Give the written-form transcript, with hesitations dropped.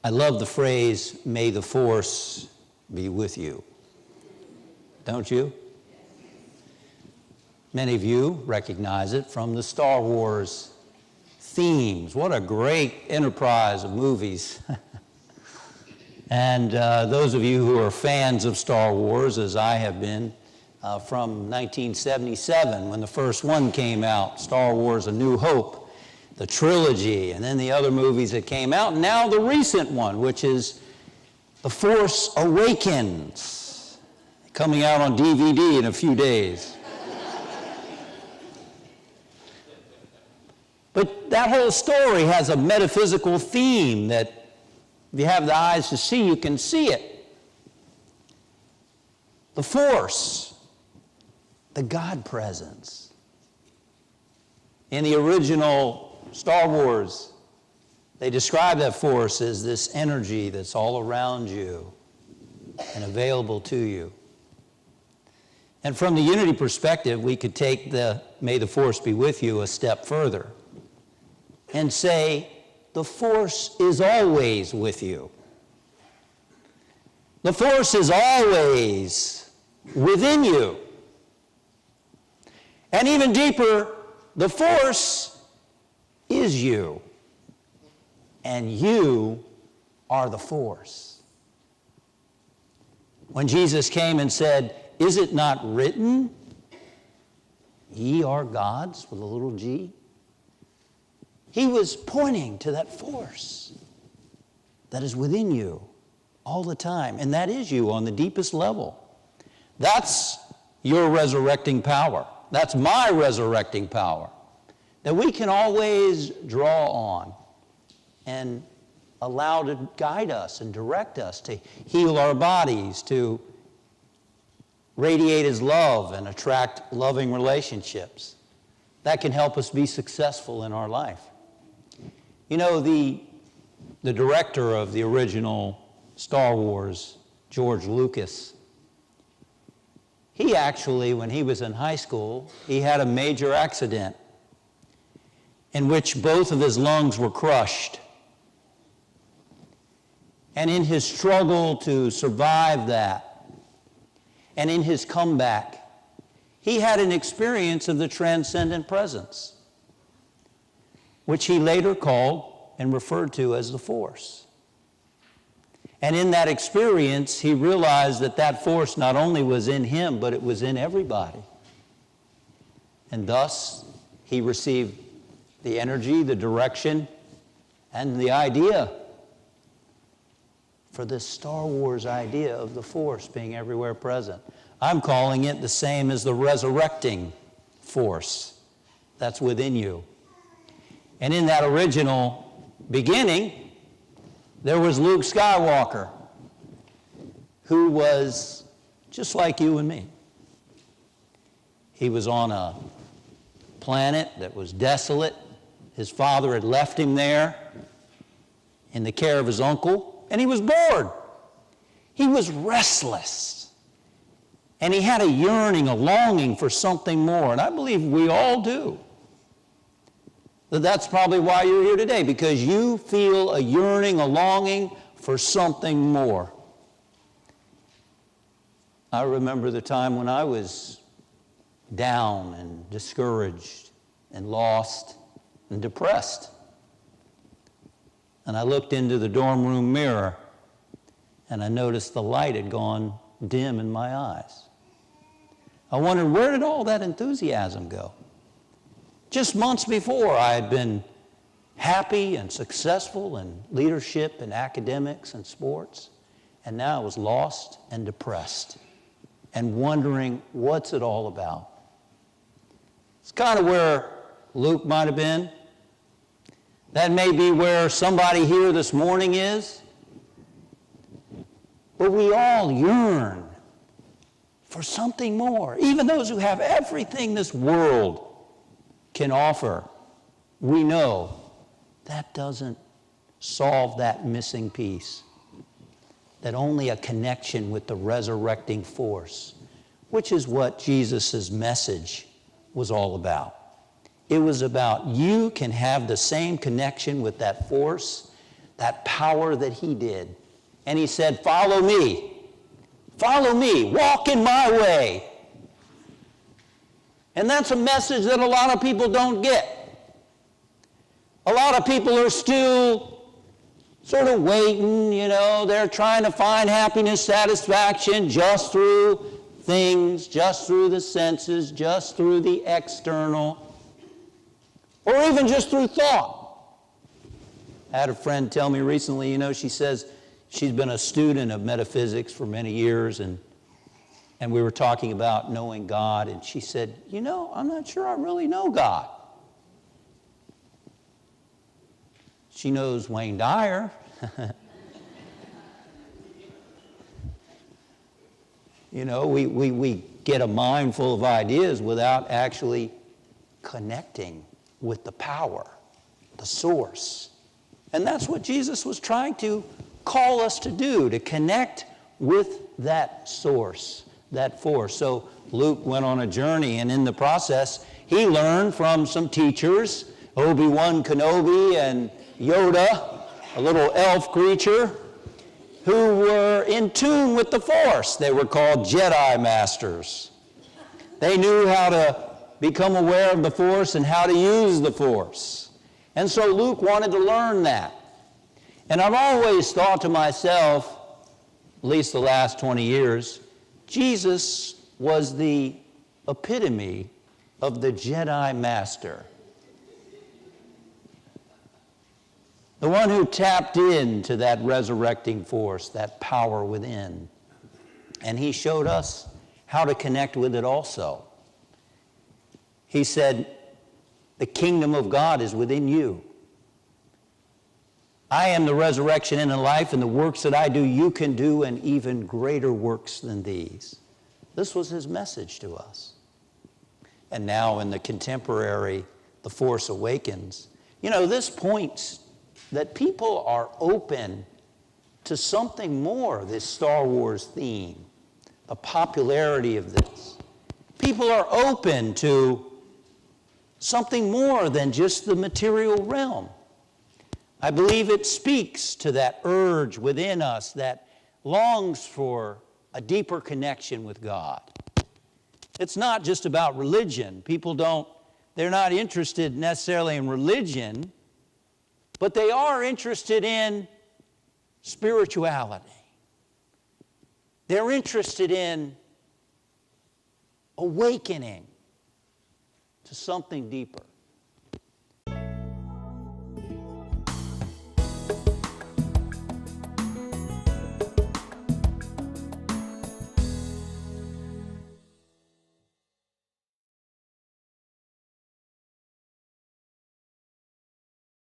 I love the phrase, "May the force be with you." Don't you? Many of you recognize it from the Star Wars themes. What a great enterprise of movies. And those of you who are fans of Star Wars, as I have been, from 1977 when the first one came out, Star Wars: A New Hope, the trilogy, and then the other movies that came out, and now the recent one, which is The Force Awakens, coming out on DVD in a few days. But that whole story has a metaphysical theme that, if you have the eyes to see, you can see it. The Force, the God presence. In the original Star Wars, they describe that force as this energy that's all around you and available to you. And from the unity perspective, we could take the "May the force be with you" a step further and say, the force is always with you. The force is always within you. And even deeper, the force is you. And you are the force. When Jesus came and said, "Is it not written, ye are gods," with a little g? He was pointing to that force that is within you all the time. And that is you on the deepest level. That's your resurrecting power. That's my resurrecting power that we can always draw on and allow to guide us and direct us, to heal our bodies, to radiate His love and attract loving relationships. That can help us be successful in our life. You know, the director of the original Star Wars, George Lucas, he actually, when he was in high school, he had a major accident in which both of his lungs were crushed. And in his struggle to survive that, and in his comeback, he had an experience of the transcendent presence, which he later called and referred to as the force. And in that experience, he realized that that force not only was in him, but it was in everybody. And thus, he received the energy, the direction, and the idea for this Star Wars idea of the force being everywhere present. I'm calling it the same as the resurrecting force that's within you. And in that original beginning, there was Luke Skywalker, who was just like you and me. He was on a planet that was desolate. His father had left him there in the care of his uncle, and he was bored. He was restless. And he had a yearning, a longing for something more. And I believe we all do. That's probably why you're here today, because you feel a yearning, a longing for something more. I remember the time when I was down and discouraged and lost and depressed. And I looked into the dorm room mirror and I noticed the light had gone dim in my eyes. I wondered, where did all that enthusiasm go? Just months before, I had been happy and successful in leadership and academics and sports, and now I was lost and depressed and wondering, what's it all about? It's kind of where Luke might have been. That may be where somebody here this morning is. But we all yearn for something more. Even those who have everything this world can offer, we know that doesn't solve that missing piece. That only a connection with the resurrecting force, which is what Jesus' message was all about. It was about you can have the same connection with that force that power that he did. And he said, follow me. Follow me. Walk in my way. And that's a message that a lot of people don't get. A lot of people are still sort of waiting, they're trying to find happiness, satisfaction just through things, just through the senses, just through the external, or even just through thought. I had a friend tell me recently, she says she's been a student of metaphysics for many years, and we were talking about knowing God, and she said, I'm not sure I really know God. She knows Wayne Dyer. We get a mind full of ideas without actually connecting with the power, the source. And that's what Jesus was trying to call us to do, to connect with that source, that force. So Luke went on a journey, and in the process, he learned from some teachers, Obi-Wan Kenobi and Yoda, a little elf creature, who were in tune with the Force. They were called Jedi Masters. They knew how to become aware of the Force and how to use the Force. And so Luke wanted to learn that. And I've always thought to myself, at least the last 20 years, Jesus was the epitome of the Jedi Master. The one who tapped into that resurrecting force, that power within. And he showed us how to connect with it also. He said, the kingdom of God is within you. I am the resurrection and the life, and the works that I do, you can do, and even greater works than these. This was his message to us. And now in the contemporary, The Force Awakens, this points that people are open to something more, this Star Wars theme, the popularity of this. People are open to something more than just the material realm. I believe it speaks to that urge within us that longs for a deeper connection with God. It's not just about religion. They're not interested necessarily in religion, but they are interested in spirituality. They're interested in awakening to something deeper.